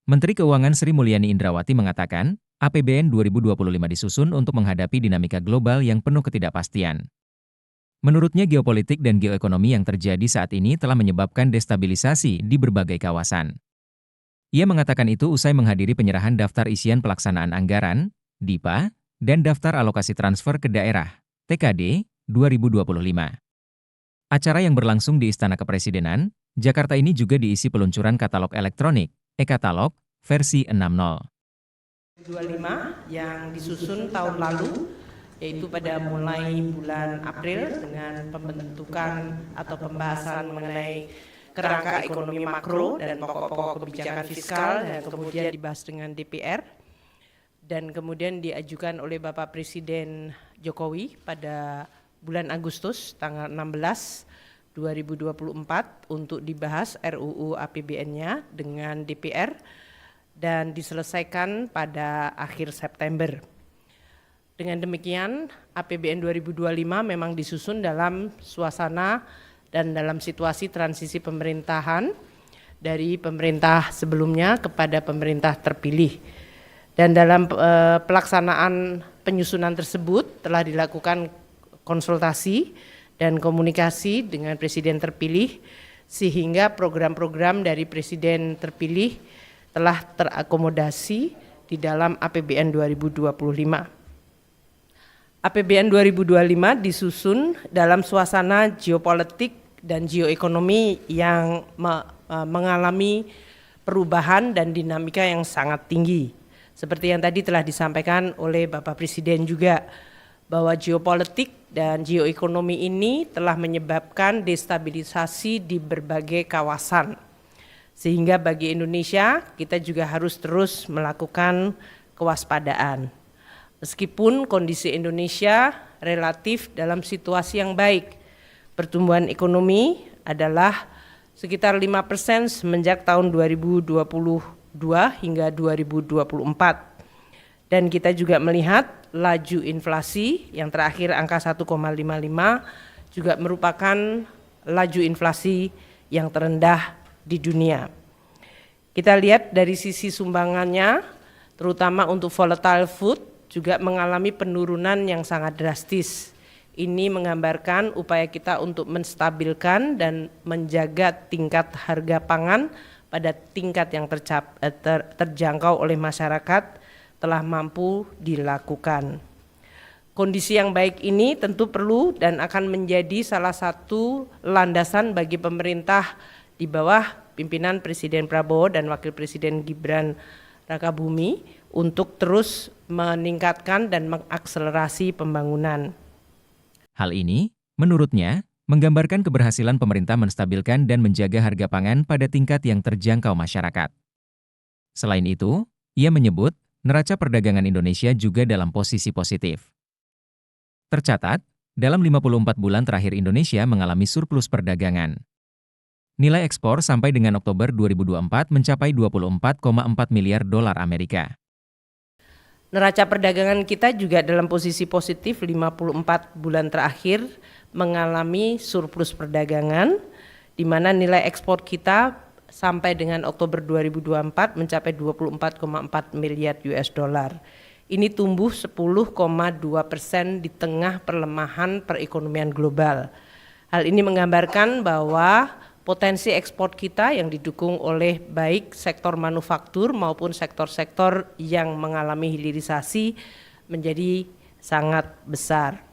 Menteri Keuangan Sri Mulyani Indrawati mengatakan, APBN 2025 disusun untuk menghadapi dinamika global yang penuh ketidakpastian. Menurutnya geopolitik dan geoekonomi yang terjadi saat ini telah menyebabkan destabilisasi di berbagai kawasan. Ia mengatakan itu usai menghadiri penyerahan daftar isian pelaksanaan anggaran, DIPA, dan daftar alokasi transfer ke daerah, TKD, 2025. Acara yang berlangsung di Istana Kepresidenan, Jakarta ini juga diisi peluncuran katalog elektronik, e-katalog, versi 6.0. 25 yang disusun tahun lalu, yaitu pada mulai bulan April dengan pembentukan atau pembahasan mengenai kerangka ekonomi makro dan pokok-pokok kebijakan fiskal, dan kemudian dibahas dengan DPR, dan kemudian diajukan oleh Bapak Presiden Jokowi pada bulan Agustus tanggal 16 2024 untuk dibahas RUU APBN-nya dengan DPR dan diselesaikan pada akhir September. Dengan demikian, APBN 2025 memang disusun dalam suasana dan dalam situasi transisi pemerintahan dari pemerintah sebelumnya kepada pemerintah terpilih. Dan dalam pelaksanaan penyusunan tersebut telah dilakukan konsultasi dan komunikasi dengan Presiden terpilih, sehingga program-program dari Presiden terpilih telah terakomodasi di dalam APBN 2025. APBN 2025 disusun dalam suasana geopolitik dan geoekonomi yang mengalami perubahan dan dinamika yang sangat tinggi. Seperti yang tadi telah disampaikan oleh Bapak Presiden juga, bahwa geopolitik dan geoekonomi ini telah menyebabkan destabilisasi di berbagai kawasan. Sehingga bagi Indonesia, kita juga harus terus melakukan kewaspadaan. Meskipun kondisi Indonesia relatif dalam situasi yang baik, pertumbuhan ekonomi adalah sekitar 5% semenjak tahun 2022 hingga 2024. Dan kita juga melihat laju inflasi yang terakhir angka 1,55 juga merupakan laju inflasi yang terendah di dunia. Kita lihat dari sisi sumbangannya, terutama untuk volatile food juga mengalami penurunan yang sangat drastis. Ini menggambarkan upaya kita untuk menstabilkan dan menjaga tingkat harga pangan pada tingkat yang terjangkau oleh masyarakat telah mampu dilakukan. Kondisi yang baik ini tentu perlu dan akan menjadi salah satu landasan bagi pemerintah di bawah pimpinan Presiden Prabowo dan Wakil Presiden Gibran Rakabuming untuk terus meningkatkan dan mengakselerasi pembangunan. Hal ini, menurutnya, menggambarkan keberhasilan pemerintah menstabilkan dan menjaga harga pangan pada tingkat yang terjangkau masyarakat. Selain itu, ia menyebut neraca perdagangan Indonesia juga dalam posisi positif. Tercatat, dalam 54 bulan terakhir Indonesia mengalami surplus perdagangan. Nilai ekspor sampai dengan Oktober 2024 mencapai 24,4 miliar dolar Amerika. Neraca perdagangan kita juga dalam posisi positif 54 bulan terakhir mengalami surplus perdagangan, di mana nilai ekspor kita sampai dengan Oktober 2024 mencapai 24,4 miliar US dollar. Ini tumbuh 10,2% di tengah perlemahan perekonomian global. Hal ini menggambarkan bahwa potensi ekspor kita yang didukung oleh baik sektor manufaktur maupun sektor-sektor yang mengalami hilirisasi menjadi sangat besar.